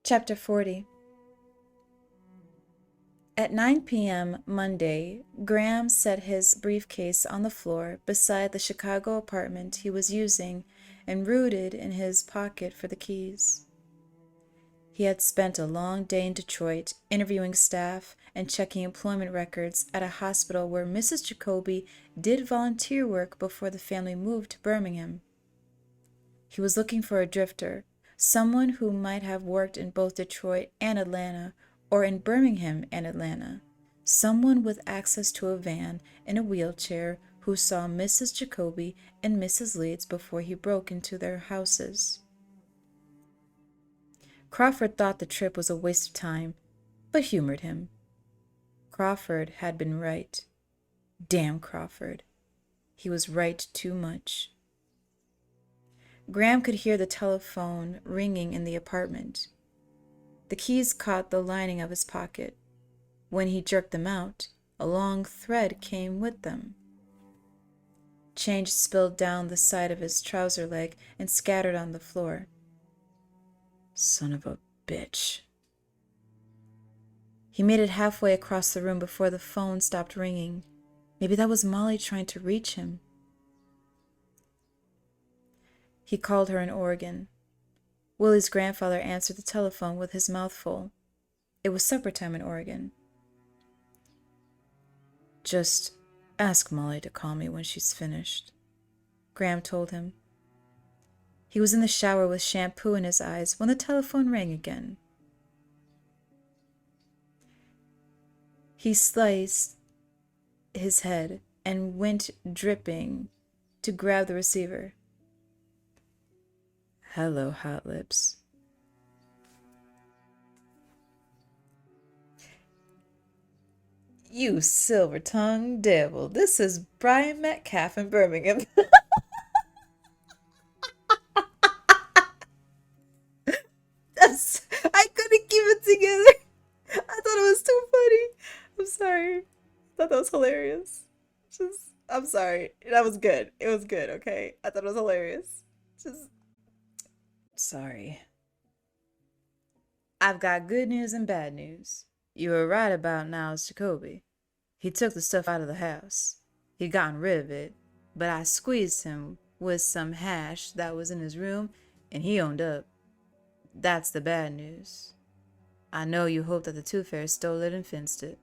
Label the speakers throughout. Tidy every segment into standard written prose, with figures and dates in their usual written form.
Speaker 1: Chapter 40. At 9 p.m. Monday, Graham set his briefcase on the floor beside the Chicago apartment he was using and rooted in his pocket for the keys. He had spent a long day in Detroit interviewing staff and checking employment records at a hospital where Mrs. Jacoby did volunteer work before the family moved to Birmingham. He was looking for a drifter, someone who might have worked in both Detroit and Atlanta, or in Birmingham and Atlanta, someone with access to a van and a wheelchair who saw Mrs. Jacoby and Mrs. Leeds before he broke into their houses. Crawford thought the trip was a waste of time, but humored him. Crawford had been right. Damn Crawford. He was right too much. Graham could hear the telephone ringing in the apartment. The keys caught the lining of his pocket. When he jerked them out, a long thread came with them. Change spilled down the side of his trouser leg and scattered on the floor. Son of a bitch. He made it halfway across the room before the phone stopped ringing. Maybe that was Molly trying to reach him. He called her in Oregon. Willie's grandfather answered the telephone with his mouth full. It was supper time in Oregon. Just ask Molly to call me when she's finished, Graham told him. He was in the shower with shampoo in his eyes when the telephone rang again. He sliced his head and went dripping to grab the receiver. Hello, Hot Lips. You silver-tongued devil. This is Brian Metcalf in Birmingham. I couldn't keep it together. I thought it was too funny. I'm sorry. I thought that was hilarious. I'm sorry. That was good. It was good, okay? I thought it was hilarious. Sorry. I've got good news and bad news. You were right about Niles Jacoby. He took the stuff out of the house. He'd gotten rid of it, but I squeezed him with some hash that was in his room, and he owned up. That's the bad news. I know you hope that the Tooth Fairy stole it and fenced it.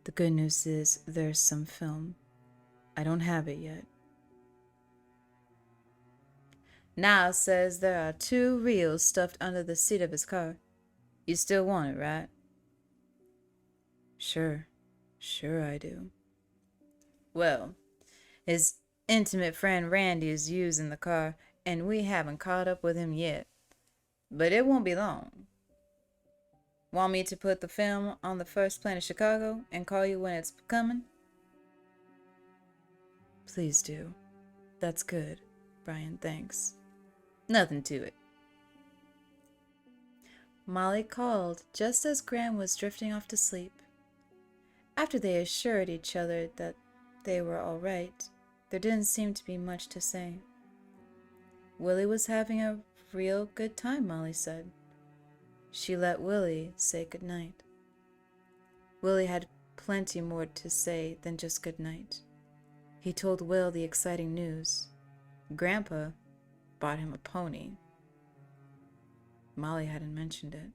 Speaker 1: The good news is there's some film. I don't have it yet. Niles says there are 2 reels stuffed under the seat of his car. You still want it, right? Sure I do. Well, his intimate friend Randy is using the car, and we haven't caught up with him yet. But it won't be long. Want me to put the film on the first plane to Chicago and call you when it's coming? Please do. That's good, Brian, thanks. Nothing to it. Molly called just as Graham was drifting off to sleep. After they assured each other that they were all right, there didn't seem to be much to say. Willie was having a real good time, Molly said. She let Willie say good night. Willie had plenty more to say than just good night. He told Will the exciting news. Grandpa bought him a pony. Molly hadn't mentioned it.